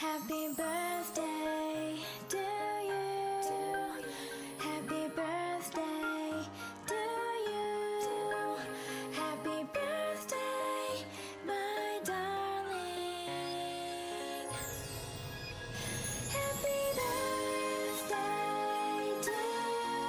Happy birthday to you. Happy birthday to you. Happy birthday, my darling. Happy birthday to you.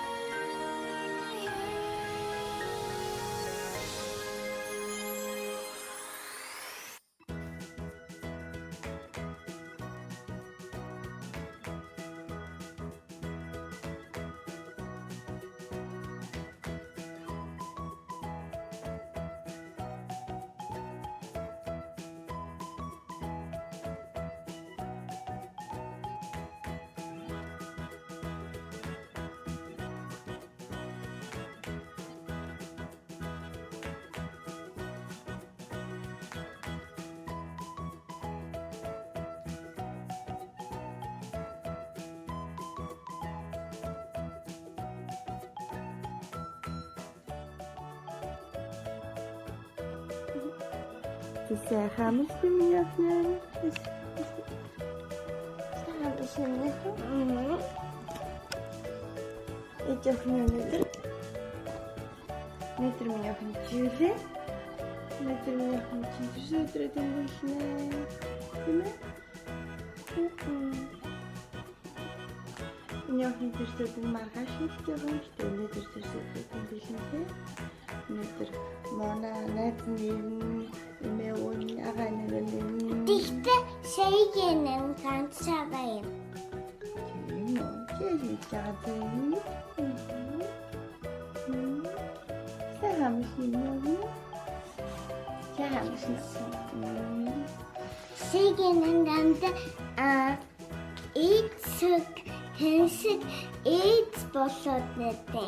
Sayang mısın Yakın? Sayang mısın Yakın? İlk Yakın nedir? Nedir mi Yakın? Cüle? Nedir mi Yakın? Cüle ödredin başına. Değil mi? Yakın tırsadın markaşın istiyorum işte. Nedir tırsadın başına? Nedir? Bana nedir? İşte yenim ben severim. Yeniden de ilk tensik ilk boşaltmadı.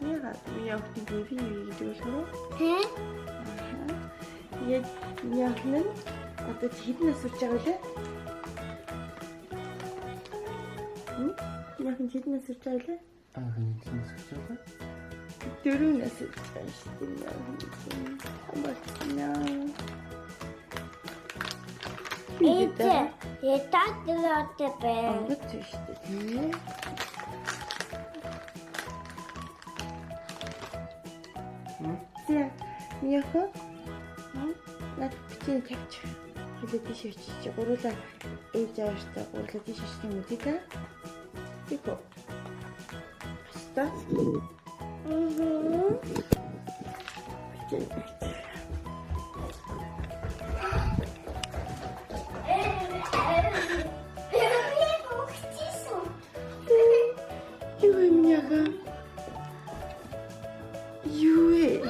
Ne kadar yaptı gibi gidiyorsun? He? Yakının adı çiğdine sürçağıydı. Yakın çiğdine sürçağıydı. Dürüne sürçağıydı. Bakın ya. İyice. Yeter diyordu be. Anlatıyor işte. Sen yakın. 나 그치 캡처. 근데 티셔츠 진짜 오르다 A자였다. 오르다 티셔츠 어디가? 이거. 맛있다? 그치. 이거 임냐가? 유해.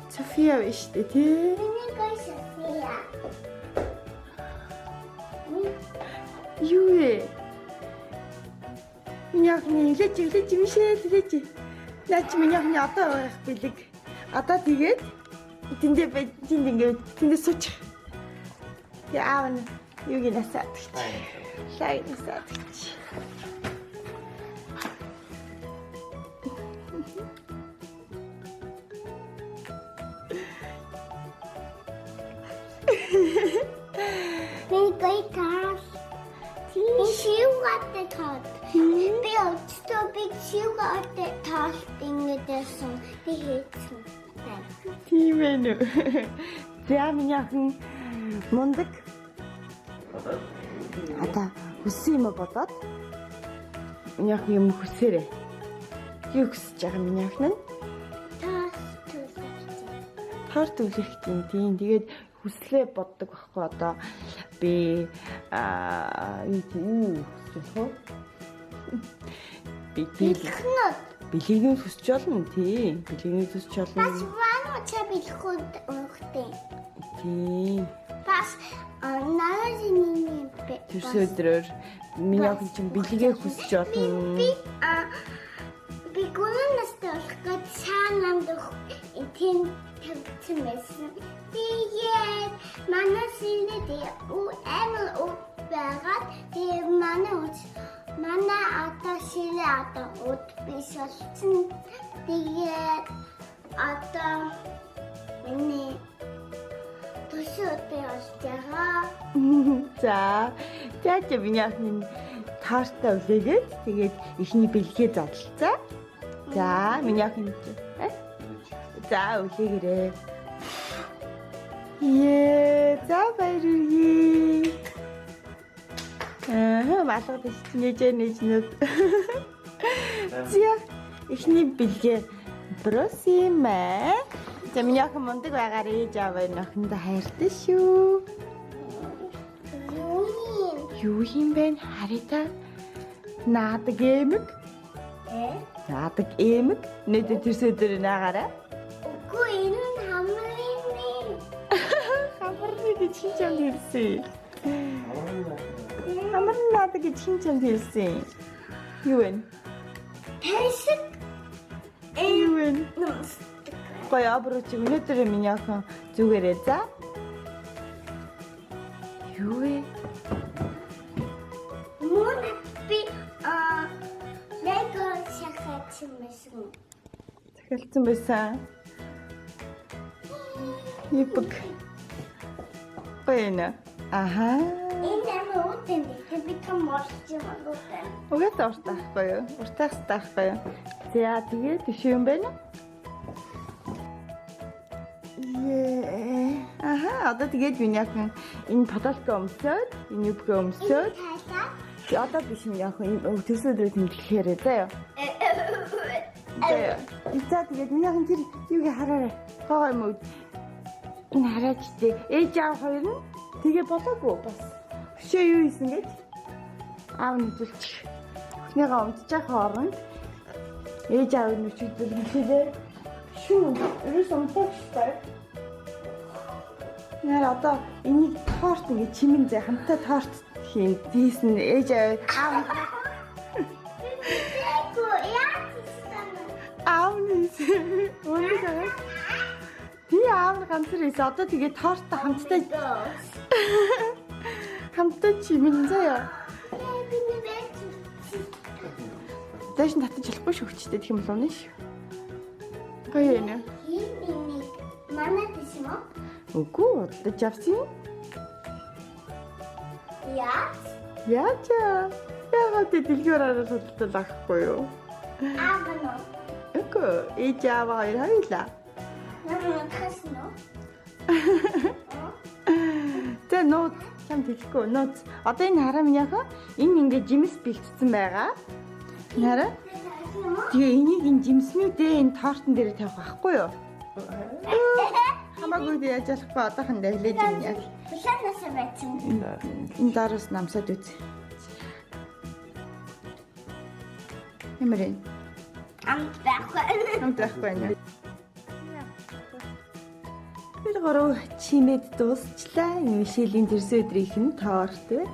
Sofia istedi. Beni koy Sofia. Yue. Минийхний лэж мишээ тэгэж. Наач минийхний одоо байх бэлэг. Одоо тэгээд тэндээ байж ингээд тэндээ сууч. Яав нь юуг насаад гэж. Лайг насаад гэж. Beni koy kas. Шивгаттай тоод. Би өчтөө би шивгаттай тоод ингэдсэн. Би хийсэн. Тийм ээ нөө. За минийхэн мундаг. Одоо хүссэн юм бодоод минийхэн юм хүсээрэй. Юу хүсэж байгаа минийхэн нь? Таас түлхэж. Таар түлхэх тийм. Тэгээд хүслээ боддог байхгүй одоо би юу хүсэж байна? Бэлэгнүүд хүсэж болно тий. Бэлэгнүүд хүсэж болно. Бас вано ча билхүүд өгдөө. Тийм. Бас наажины Тэрс өдрөөр миний охин чинь бэлэгээ хүсэж болно. Би гүнээс толгой цаананд тийм тавьсан байсан. Тэгээд манай синэд амар байгаад тэгээд манай одоо шинэ одоо уд биш болсон. Тэгээд одоо миний тус өдөр болчихоо. За миний охин таартай үлээгээд тэгээд ихний бэлгээ задлцаа. За миний охин за үлээгээрээ. За баяргий. Малгад нээж нүүд. За ихний бэлгээ бросимэ. За миний охин мундаг байгаар ээж аав охиндоо хайртай шүү. Юу юм бэ? Харита. Наадаг эмэг. Наадаг эмэг. Нэдэ тэрсэдэр наагаараа. Үгүй энэ нь хамрын. Хамрын гэж чинчэн хэлсэн. Хамрын наадаг гэж чинчэн хэлсэн. Юу вэ? Тэрсэг. Юу вэ? Гоё абрууч өнөөдөр миний охин зүгээрээ за. Юу вэ? Мөн би лего шахацсан байсан. Захиалсан байсан. Ипг. Бэна. Аха. Энэ амар үтэн би томорч юм уу? Угад уртаахгүй юу? Уртаахгүй юу? За тэгээд биш юм байна. Аха, одоо тэгээд миний охин энэ подолко өмсөөд, энэ юбкээ өмсөөд. Одоо биш миний охин төсөөдрөө тэмдэглэхээр заяа. За тэгээд миний охин тэр юуг хараарай. Гоо юм уу? Энэ хараач дээ. Ээж аав хоёр нь тэгээ болоогүй бас. Өшөө юу хийсэн гэж? Аав нэзүүлчих. Охиныгаа өмсчих хооронд ээж аав нь өчигдөр хэлээ. Шүү, ерөөс өмсөхгүй. Нэр одоо энийг торт ингэ чимэн зэ хамтаа торт хийн. Тийсэн ээж аав аавнис өнөөдөр тий аав ганцэр ийс одоо тэгээ торттой хамтаа чимэн заяа. Дэш татаж болохгүй шүү хүчтэй гэх юм бол үнэ шүү. Гоё юм. Манай тийм үү? Үгүй удаж авсан. Яачаа. Яагаад дэлгүүр араа судалдаг ахгүй юу? Аав нь. Үгүй ээж аав хоёр хоёлаа. Намайг таасан уу? Тэ нот чам дэлгэхгүй нот. Одоо энэ хараа минь яхаа энэ ингээ жимс бэлтцсэн байгаа. Хараа. Тэгээ энийг энэ жимснүүдээ энэ тортон дээр тавих байхгүй юу? Хамаагүй яаж ялахгүй одоохондоо хэлээд юм яа. Бушаанаас байсан. Энэ дараас намсаад үз. Ямарин. Амт байхгүй нэ. Тэр гороо чимээд дуусчлаа. Мишелийн тэрсэн өдрийнх нь торт бай.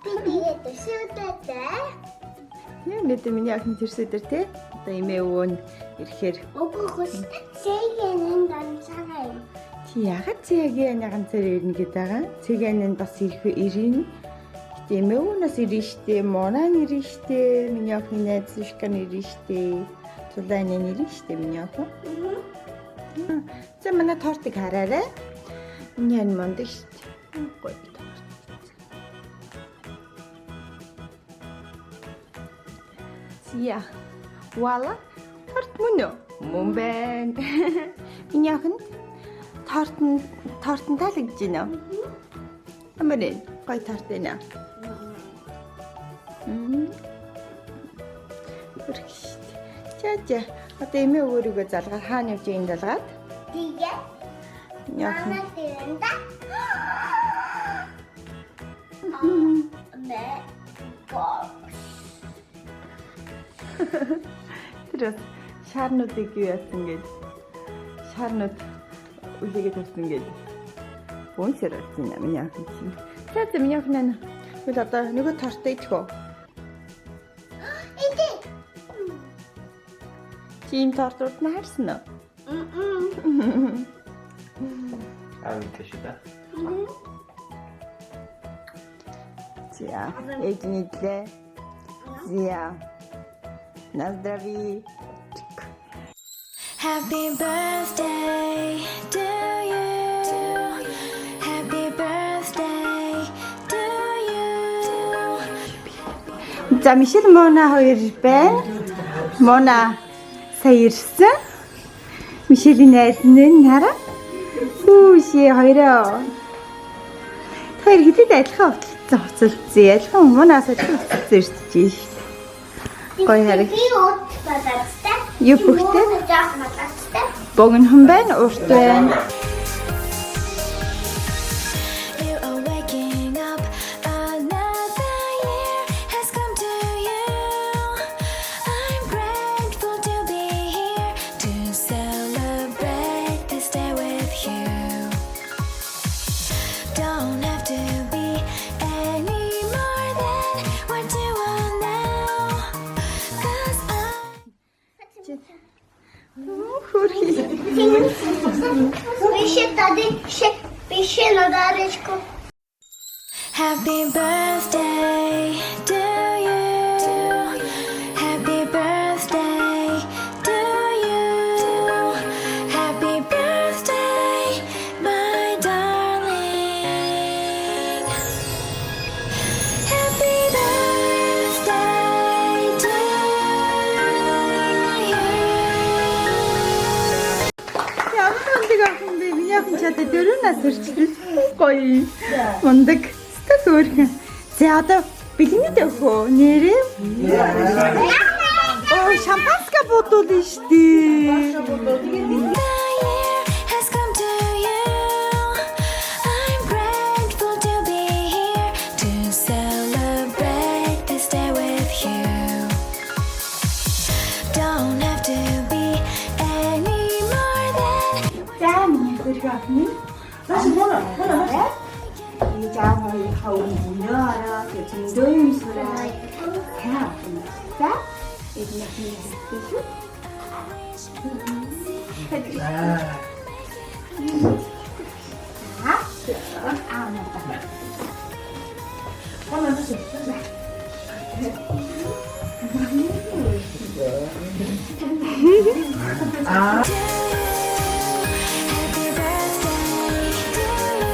Би тэгээд төсөөдөө. Тийм бид миний охин тэрсэн өдөр те. Одоо эмээ өвөө нь ирэхээр Үгүй хүс. Сэйгэн данцаа юм. чи ягаад цэгийн ганцаар ирнэ гэдэг байгаа. Цэгийн бас ирнэ. Гэтэ эмээ өвөөс ирнэ штэ. Монан ирнэ штэ. Миний охин найз шкан ирнэ штэ. Тулааны ирнэ штэ миний охин. За манай тортыг хараарай. Миний энэ мондөг штэ. Гоё торт. Зя. Вала. Торт мөн үү? Мөн байна. Миний охин тортон таалагдж байна. Амарин гоё торт байна. Үргэлж. Чаа. Одоо эмээ өөрийгөө залгаад хаана явж ийм залгаад? Тэгээ. Яах вэ? Манай тэрэнда. Мэ. Тэр шаарнуудыг юу яасан гээд шаарнууд үлээгээд тавьсан гээд бонсэр болсон юм яа гэж юм. За миний охин бол одоо нөгөө тортоо идэх үү? Идэ. Чи энэ тортууд нь харсан уу? Тэшээ. За, эднийдлээ. За. На здравие. Happy birthday to you. За Мишель Мона хоёр байна. Мона сая ирсэн. Мишелийн найз нь хараа. Хүүшээ хоёроо. Тэр хэдэд адилхан хувцалцсан. Адилхан Монаас адилхан хувцалцсан ирсэж шүү. Гоё хараг. Би ут бадацтай. Юу бүхтэй? Жаах бадацтай. Богинохон байна, урт байна. You are waking up. Another year has come to you. I'm grateful to be here to celebrate this day with you. Don't have to be any more than what you are now. 'Cause Хөрхи. Пише на даречку. Happy birthday to you. Happy birthday to you. Happy birthday, my darling. Happy birthday to you. Ямар мундаг охин бэ? Миний охин чадад 4 нас хүрчихсэн. Гоё. Мундаг. Стаг өөрхөн. За одоо бэлгэний дөхөө нэрээ. Оо шампанска бодуулна шүү дээ. The year has come to you. I'm grateful to be here to celebrate this day with you. Don't have to be any more than За миний хөрхи охин. 이 자화의 하운 문어라 대충도임 수라 자 자 이제 to you. Happy birthday to you.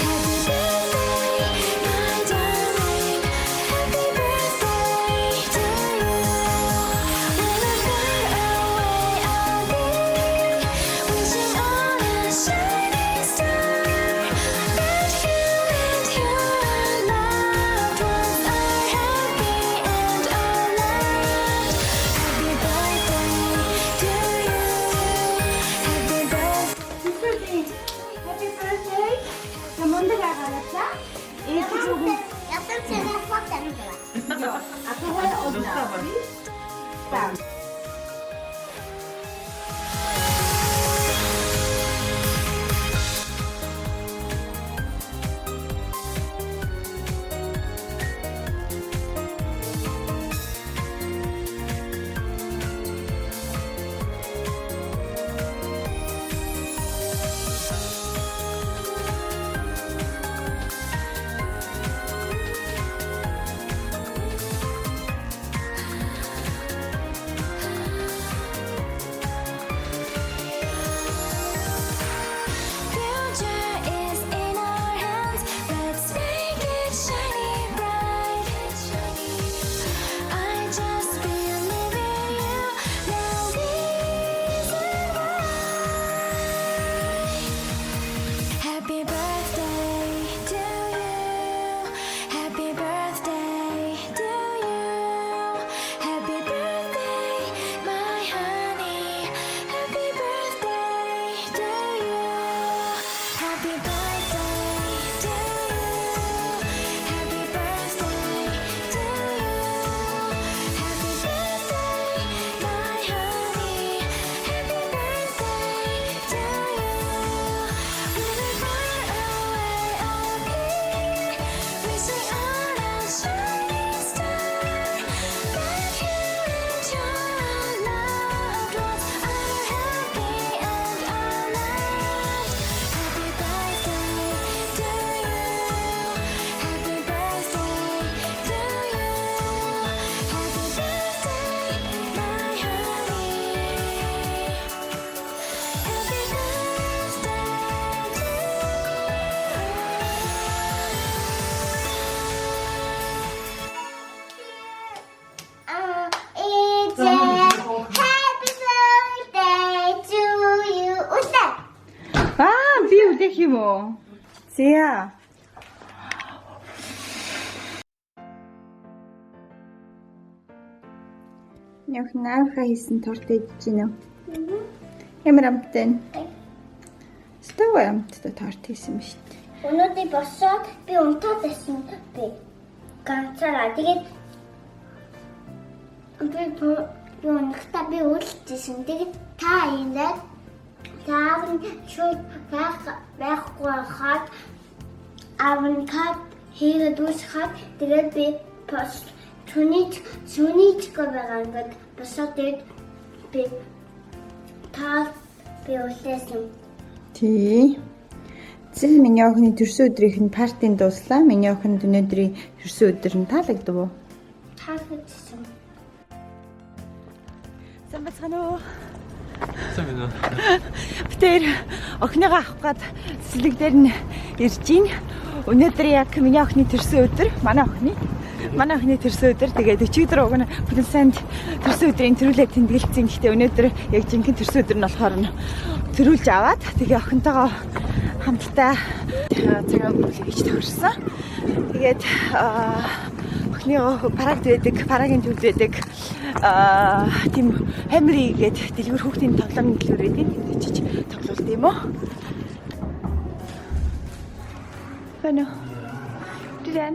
Happy birthday, my darling. Happy birthday to you. Wherever away I'll be, wishing on a shining star that you and your loved ones are happy and alive. Happy birthday to you. Happy birthday. Happy birthday. 자 먼저 가가자. 이 조금 약간 제가 확 되는 거야. 아까 왜 어디다? 자. би үлээх юм уу? Зя. Яг наавха хийсэн торт идэж гинэ. Ямар амттай вэ? Став амттай торт хийсэн юм шүү дээ. Өнөөдөр босоод би унтаад байсан би. Ганцаараа тэгээд би унтахтаа би үлдчихсэн. Тэгээд та иймдээ таавн шууд байхгүй хаад аванкад хийгээд дуусгаад тэгээд би пост Сүнийчка байгаа ингээд босоод би үлээсэн. Тий. Зэ миний охины төрсөн өдрийнх нь партийн дуслаа. Миний охинд өнөөдрийн төрсөн өдөр нь таалагдав уу? Таалагдсан. Сайн байна уу? Сайн байна. Битэр охиныгаа авах гээд цэцлэг дээр нь ирж гин. Өнөөдөр яг миний охины төрсөн өдөр. Манай охины төрсөн өдөр. Тэгээд өчигдөр уг нь бүтэн санд төрсөн өдрийн төрүүлээ тэмдэглэсэн. Гэхдээ өнөөдөр яг жинхэнэ төрсөн өдөр нь болохоор төрүүлж аваад тэгээ охинтойгоо хамтдаа цагаан өнгөрүүлээ гэж тохирсон. Тэгээд охиныгоо парагийн төвд байдаг тийм хамри гэдэг дэлгүүр хүүхдийн тоглоомын дэлгүүр байдаг. Тэнд чиж тоглолт юм уу? Бэнэ. Дэн.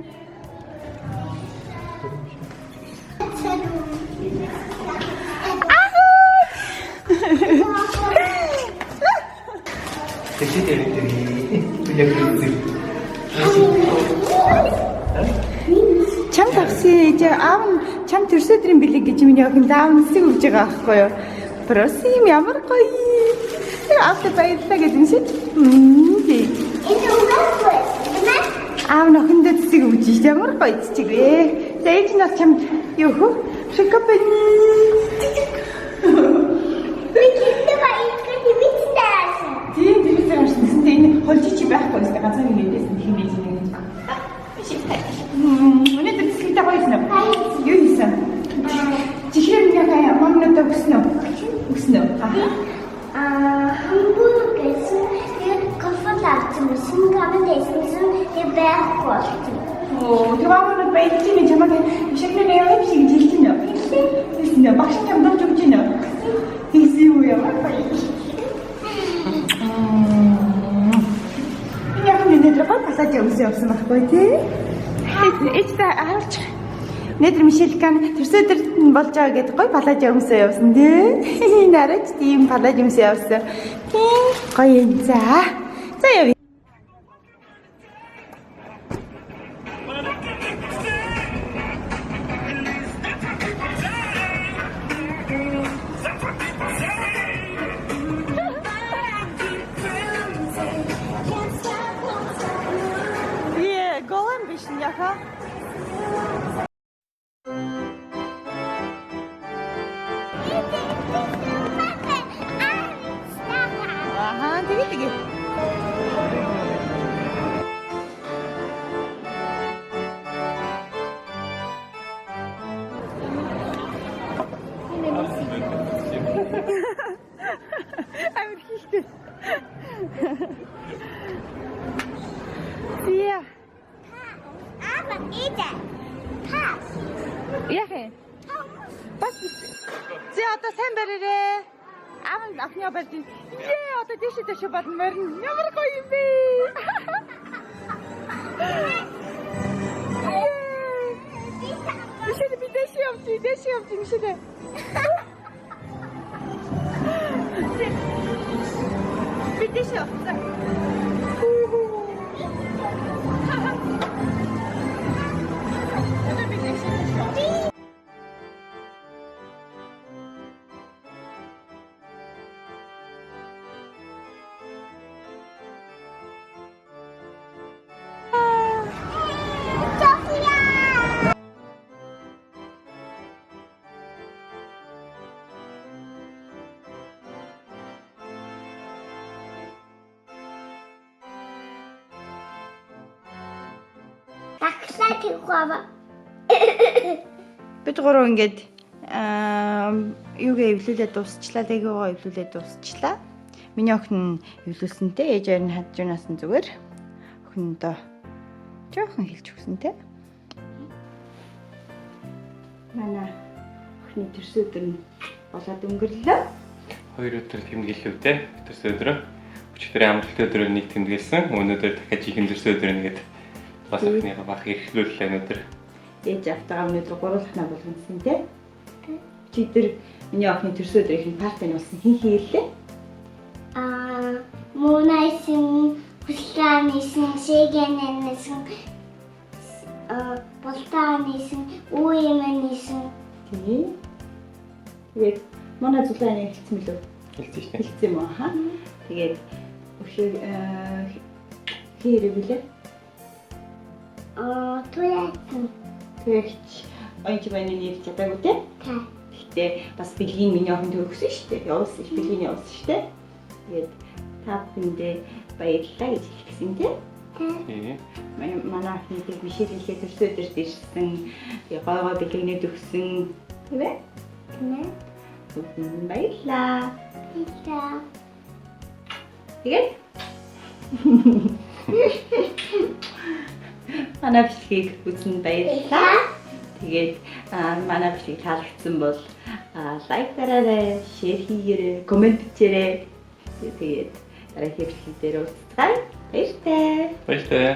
Чам тавси аав чам төрсөн өдрийн бэлэг гэж миний охин даавнсыг өгж байгаа байхгүй юу? Просим ямар гоё. Авто баярлалаа гэдэг шиг. Аав нөхөндөө цэцэг өгж шүү. Ямар гоё цэцэг вэ? За ээж нь бас чамд юу хөө? Шокопен. Энэ холжич байхгүй юм байна. Ганцхан нэгээс хийнэж нэг. Өнөөдөр цэцэгтэй гоёсэн уу? Юу хийсэн? Чихрэн яхаа мамнуудаа өгсөн үү? Хамбургерсэн кофе лавсан шингамын дэсэн байхгүй болсон. Оо, тэгвэл баяж чинь чамаг шигнээ явах шиг хэлсэн үү? Хэлсэн үү? Багш чамд өгч өгч гинэ. Хийсэн үү ямар баяж? Өнөөдөр пасаж явсан байхгүй тий. Эцтэй хараач. Өнөөдөр Мишелькан төрсөн өдөр нь болж байгаа гэдэг гой палаж явсан тий. Нараач тийм палаж явсан. Тий. Гоё юм за. За яв. Голем биш яха. Аха, тэгээ. I'm хийхтэй. Зя. Яхэ? Бас. Зэ одоо сайн барьрээ. Аав нь охины барьдیں۔ Одоо дэшээ бодно морин. Ямар гоё юм бэ? Мишель би дэшээ явчих Мишель. Би дэшээ явчих. Бид гурав ингээд юугээ эвлүүлээд дуусчлаа. Легогоо эвлүүлээд дуусчлаа. Миний охин эвлүүлсэнтэй ээжээр нь хадж унасан зүгээр. Охин доо жоохон хэлж өгсөнтэй. Манай охины төрсөн өдөр нь болоод өнгөрлөө. 2 өдөр тэмдэглэлүүдтэй. Төрсөн өдрөө. Өчигдөр амралтын өдрөө нэг тэмдэглэсэн. Өнөөдөр дахиад жихэн төрсөн өдрөө нэгэд бас охиныхаа бах эрхлүүллээ өнөөдөр. Ээж автагаа өнөөдөр 3 лахна болгонсон тий. Өчигдөр миний охины төрсөн өдрийн парти болсон хин хийлээ. Мунайсан, хүслээсэн, шигэнэнсэн, болтаансэн, үемэнсэн. Тий. Тэгээд манай зулааны хэлсэн билүү? Хэлсэн шүү дээ. Хэлсэн юм аа. Тэгээд өшөө хийрэг билээ. Туяасан. Тэгэж оюуч байна нэр чадаагүй тий. Та. Гэхдээ бас бэлгийн миний охин төрөсөн шүү дээ. Явуулсан ш бэлгийн явуулсан шүү дээ. Тэгээд та бүхэндээ баярлалаа гэж хэлсэн тий. Тий. Манай охин тэг Мишель хэлээ төрсөн өдөрт ирсэн. Тэгээ гой гой бэлгэнээд өгсөн. Тэ бэ? Баярлалаа. Та. Тэгээд манай бичлэгийг үзэн баярлалаа. Тэгээд манай бичлэг таалагдсан бол лайк дараарай, шеэр хийгээрэй, комент бичээрэй. Тэгээд дараагийн бичлэг дээр уулзцгаая. Баяртай. Баярлалаа.